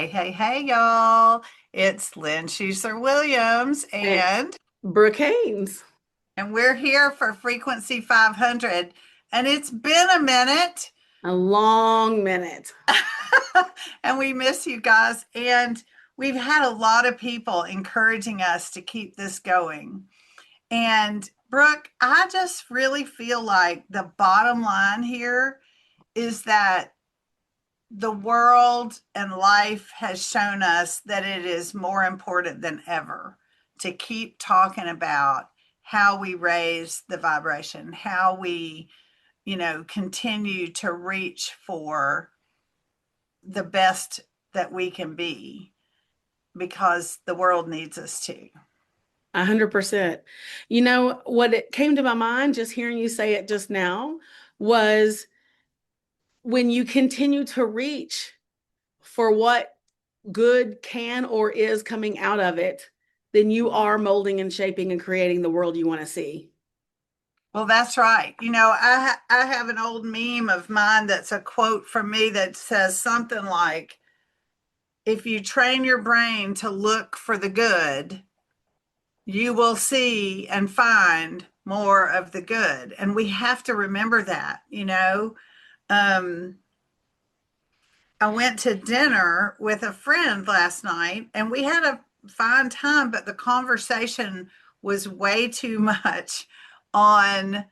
Hey, y'all. It's Lynn Schussler-Williams, And and Brooke Haynes. we're here for Frequency 500. And it's been a minute, A long minute. and we miss you guys. And we've had a lot of people encouraging us to keep this going. And Brooke, I just really feel like the bottom line here is that the world and life has shown us that it is more important than ever to keep talking about how we raise the vibration, how we, continue to reach for the best that we can be because the world needs us to. 100%. You know, what it came to my mind just hearing you say it just now was when you continue to reach for what good can or is coming out of it, then you are molding and shaping and creating the world you want to see. Well, that's right. I have an old meme of mine that's a quote from me that says something like, if you train your brain to look for the good, you will see and find more of the good. And we have to remember that. Um, I went to dinner with a friend last night and we had a fine time, but the conversation was way too much on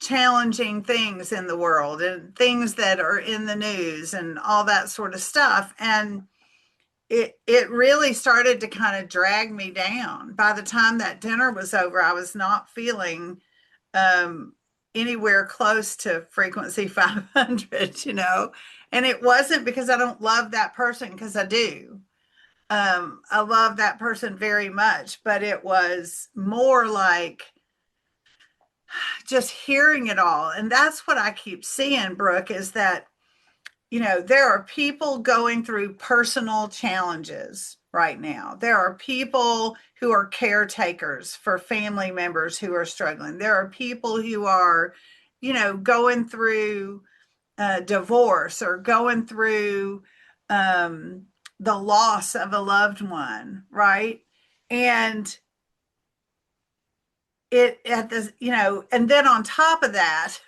challenging things in the world and things that are in the news and all that sort of stuff. And it really started to kind of drag me down. By the time that dinner was over, I was not feeling um, anywhere close to frequency 500. And it wasn't because I don't love that person, because I do. I love that person very much, but it was more like just hearing it all. And that's what I keep seeing, Brooke, is that there are people going through personal challenges right now. There are people who are caretakers for family members who are struggling. There are people who are, going through divorce or going through um, the loss of a loved one, right? And it at this, and then on top of that,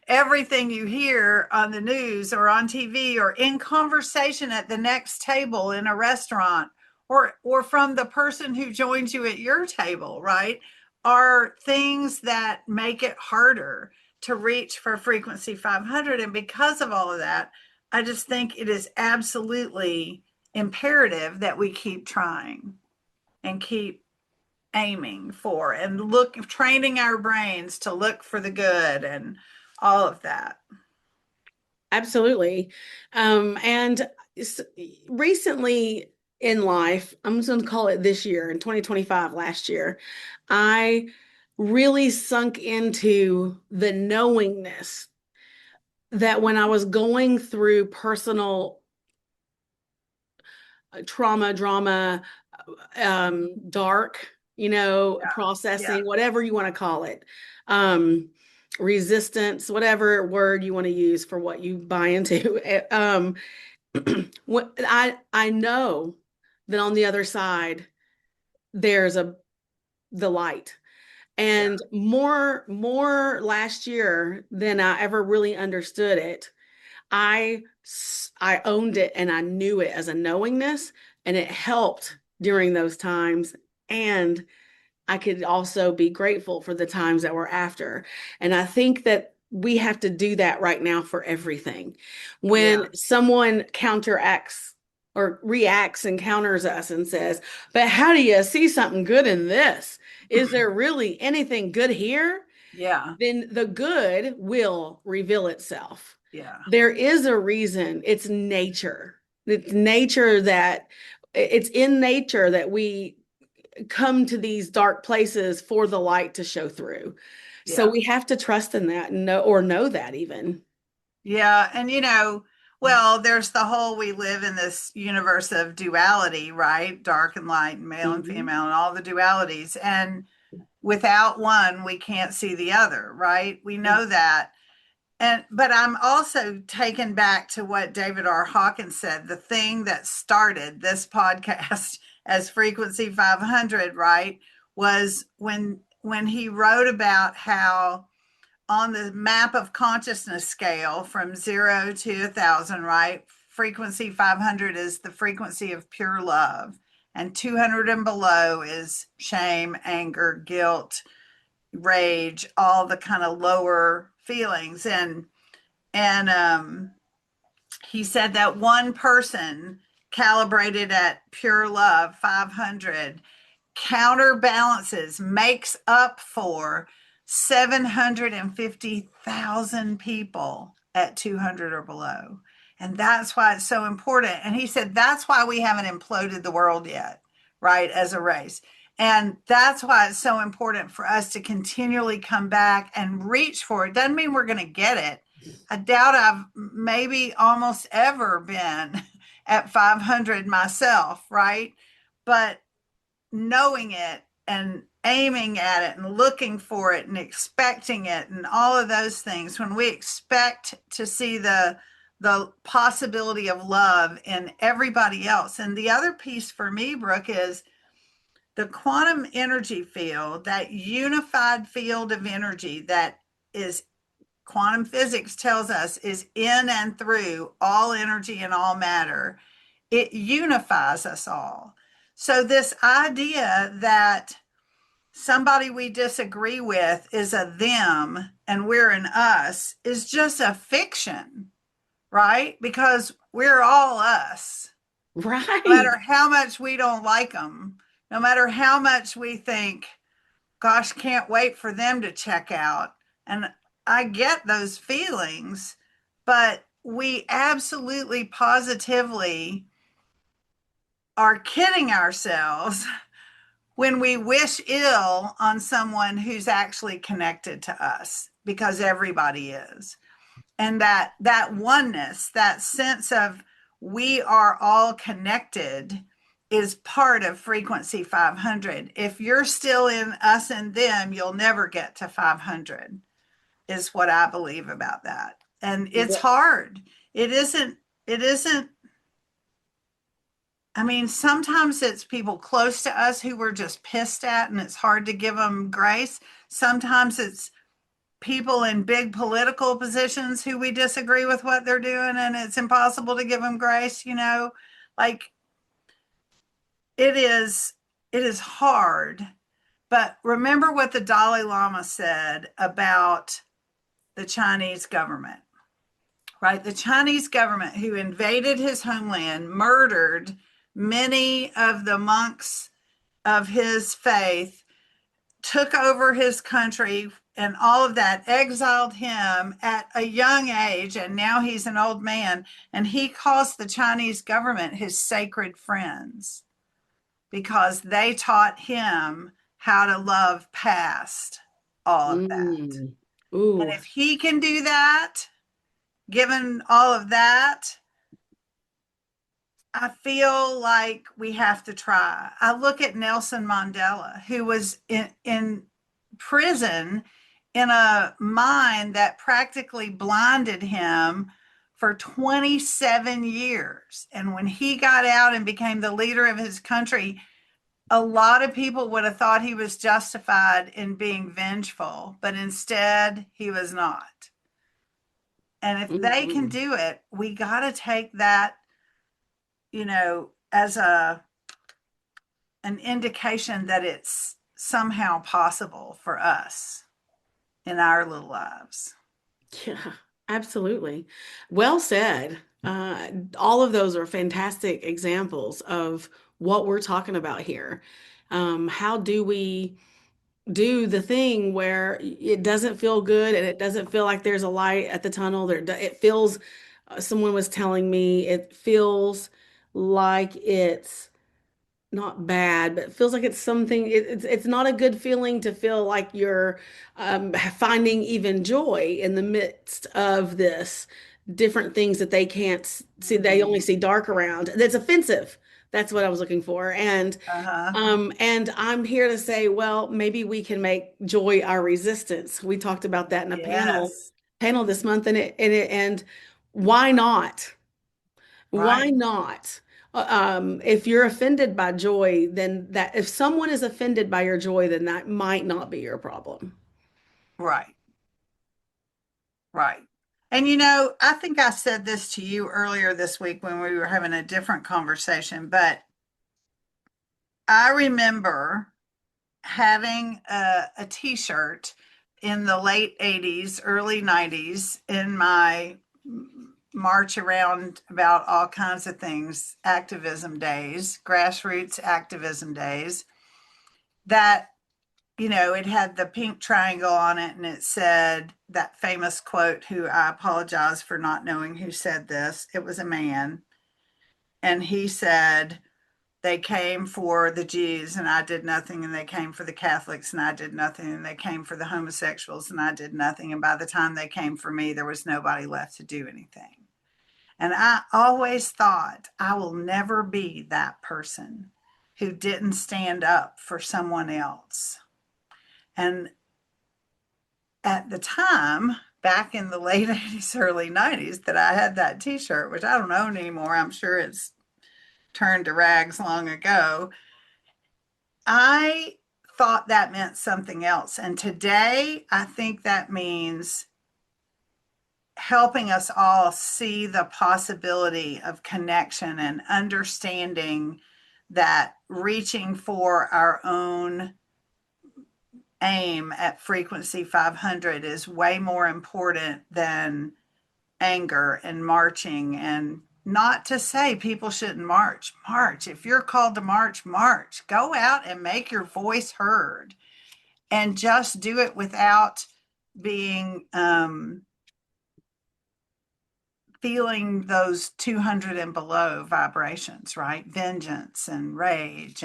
everything you hear on the news or on TV or in conversation at the next table in a restaurant or from the person who joins you at your table, right, are things that make it harder to reach for frequency 500. And because of all of that, I just think it is absolutely imperative that we keep trying and keep aiming for and training our brains to look for the good and all of that. Absolutely. And recently in life, I'm just going to call it this year, in 2025, last year, I really sunk into the knowingness that when I was going through personal trauma, drama, dark, Yeah. processing, whatever you want to call it, um, resistance, whatever word you want to use for what you buy into. What I know that on the other side there's the light. Yeah. And more last year than I ever really understood it. I I owned it and I knew it as a knowingness, and it helped during those times. And I could also be grateful for the times that were after. And I think that we have to do that right now for everything. Yeah. When someone counteracts or reacts and counters us and says, "But how do you see something good in this? Is there really anything good here?" Yeah. Then the good will reveal itself. Yeah. There is a reason. It's nature. It's in nature that we come to these dark places for the light to show through. So Yeah. we have to trust in that and know that even. Yeah. And well, there's the whole, we live in this universe of duality, right? Dark and light, and male and Mhm. female, and all the dualities. And without one, we can't see the other, right? We know that. but I'm also taken back to what David R. Hawkins said. The thing that started this podcast as Frequency 500, right, was when he wrote about how on the map of consciousness scale from 0 to 1,000, right, frequency 500 is the frequency of pure love, and 200 and below is shame, anger, guilt, rage, all the kind of lower feelings. And he said that one person calibrated at pure love 500 counterbalances, makes up for 750,000 people at 200 or below. And that's why it's so important. And he said that's why we haven't imploded the world yet, right, as a race. And that's why it's so important for us to continually come back and reach for it. Doesn't mean we're going to get it. I doubt I've maybe almost ever been at 500 myself, right? But knowing it and aiming at it and looking for it and expecting it and all of those things, when we expect to see the possibility of love in everybody else. And the other piece for me, Brooke, is the quantum energy field, that unified field of energy that is, quantum physics tells us, is in and through all energy and all matter. It unifies us all. So this idea that somebody we disagree with is a them and we're an us is just a fiction, right? Because we're all us. No Right. matter how much we don't like them, no matter how much we think, gosh, can't wait for them to check out. And I get those feelings, but we absolutely positively are kidding ourselves when we wish ill on someone who's actually connected to us, because everybody is. And that oneness, that sense of we are all connected, is part of frequency 500. If you're still in us and them, you'll never get to 500, is what I believe about that. And it's Well, hard. It isn't. I mean, sometimes it's people close to us who we're just pissed at and it's hard to give them grace. Sometimes it's people in big political positions who we disagree with what they're doing and it's impossible to give them grace, like it is it is hard. But remember what the Dalai Lama said about the Chinese government, right? The Chinese government, who invaded his homeland, murdered many of the monks of his faith, took over his country and all of that, exiled him at a young age, and now he's an old man. And he calls the Chinese government his sacred friends because they taught him how to love past all of that. mm, And ooh, if he can do that, given all of that, I feel like we have to try. I look at Nelson Mandela, who was in prison in a mind that practically blinded him for 27 years. And when he got out and became the leader of his country, a lot of people would have thought he was justified in being vengeful, but instead he was not. And if they can mm-mm. do it, we got to take that, as an indication that it's somehow possible for us in our little lives. Yeah, absolutely. Well said. All of those are fantastic examples of what we're talking about here. How do we do the thing where it doesn't feel good and it doesn't feel like there's a light at the tunnel? It feels, someone was telling me, it feels like it's not bad, but it feels like it's something. It's not a good feeling to feel like you're finding even joy in the midst of this different things that they can't see. They only Mm-hmm. see dark around. That's offensive. That's what I was looking for. Uh-huh. And I'm here to say, well, maybe we can make joy our resistance. We talked about that in a panel Yes. panel this month, and why not? Why Right. not? If you're offended by joy, then that if someone is offended by your joy, then that might not be your problem. Right. Right. And you know, I think I said this to you earlier this week when we were having a different conversation, but I remember having a t-shirt in the late 80s, early 90s in my march around about all kinds of things, activism days, grassroots activism days, that it had the pink triangle on it and it said that famous quote, who I apologize for not knowing who said this. It was a man. And he said, they came for the Jews and I did nothing, and they came for the Catholics and I did nothing, and they came for the homosexuals and I did nothing. And by the time they came for me, there was nobody left to do anything. And I always thought I will never be that person who didn't stand up for someone else. And at the time, back in the late 80s, early 90s, that I had that t shirt, which I don't own anymore, I'm sure it's turned to rags long ago, I thought that meant something else. And today, I think that means helping us all see the possibility of connection and understanding that reaching for our own aim at frequency 500 is way more important than anger and marching. And not to say people shouldn't march. If you're called to march, go out and make your voice heard, and just do it without being feeling those 200 and below vibrations, right? Vengeance and rage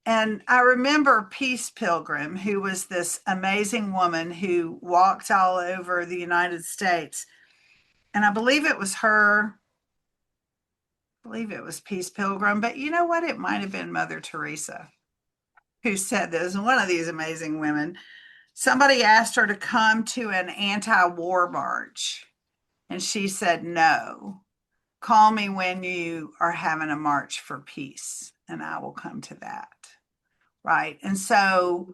and I remember Peace Pilgrim, who was this amazing woman who walked all over the United States. And I believe it was her, I believe it was Peace Pilgrim, but you know what? It might have been Mother Teresa who said this. And one of these amazing women, somebody asked her to come to an anti-war march. And she said, no, call me when you are having a march for peace, and I will come to that. Right. And so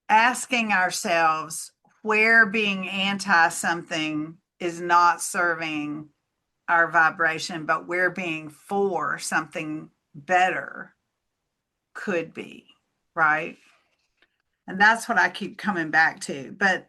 asking ourselves where being anti something is not serving our vibration, but where being for something better could be. Right. And that's what I keep coming back to. But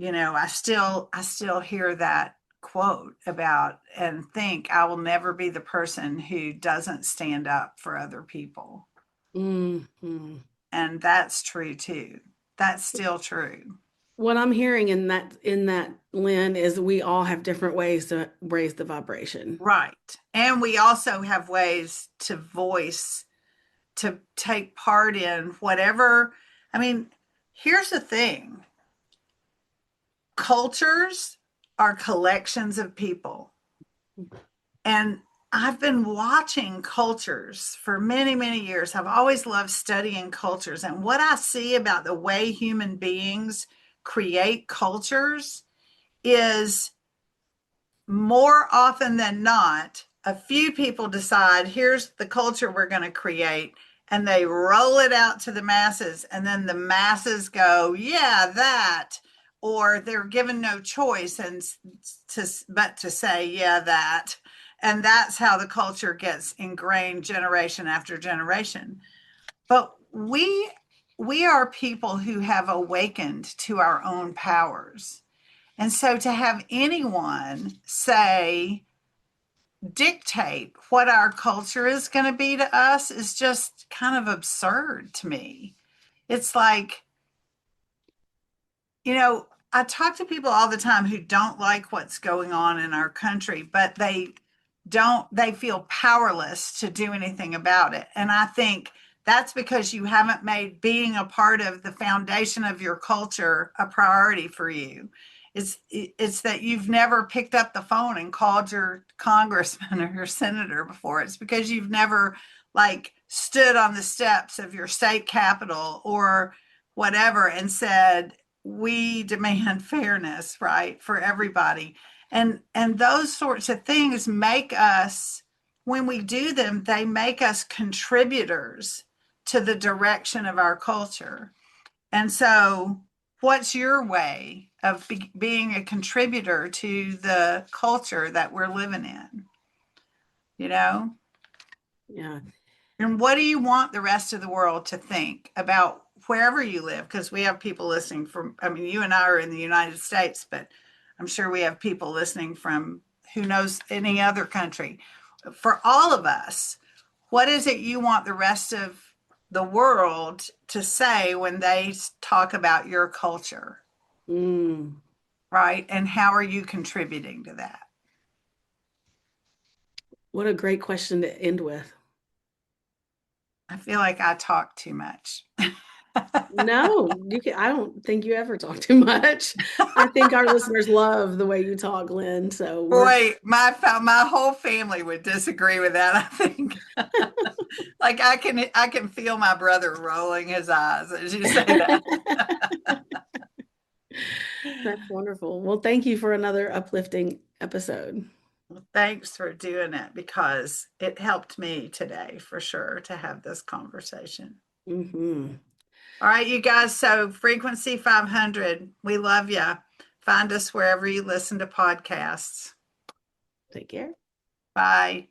I still hear that quote about and think I will never be the person who doesn't stand up for other people. Mm-hmm. And that's true too. That's still true. What I'm hearing in that Lynn is we all have different ways to raise the vibration. Right. And we also have ways to voice, to take part in whatever. I mean, here's the thing: cultures are collections of people. And I've been watching cultures for many, many years. I've always loved studying cultures. And what I see about the way human beings create cultures is, more often than not, a few people decide, here's the culture we're going to create, and they roll it out to the masses. And then the masses go, yeah, that. Or they're given no choice but to say, yeah, that. And that's how the culture gets ingrained generation after generation. But we are people who have awakened to our own powers. And so to have anyone dictate what our culture is going to be to us is just kind of absurd to me. It's like, I talk to people all the time who don't like what's going on in our country, but they feel powerless to do anything about it. And I think that's because you haven't made being a part of the foundation of your culture a priority for you. It's that you've never picked up the phone and called your congressman or your senator before. It's because you've never like stood on the steps of your state capitol or whatever and said, we demand fairness, right, for everybody. And those sorts of things make us, when we do them, they make us contributors to the direction of our culture. And so, what's your way of being a contributor to the culture that we're living in? You know? Yeah. And what do you want the rest of the world to think about wherever you live? Because we have people listening from, I mean, you and I are in the United States, but I'm sure we have people listening from who knows any other country. For all of us, what is it you want the rest of the world to say when they talk about your culture, Mm, right? And how are you contributing to that? what a great question to end with. I feel like I talk too much. No, you can, I don't think you ever talk too much. I think our listeners love the way you talk, Lynn. So we're Boy, my whole family would disagree with that, I think. Like I can feel my brother rolling his eyes as you say that. That's wonderful. Well, thank you for another uplifting episode. Well, thanks for doing it because it helped me today for sure to have this conversation. Hmm. All right, you guys. So Frequency 500, we love you. Find us wherever you listen to podcasts. Take care. Bye.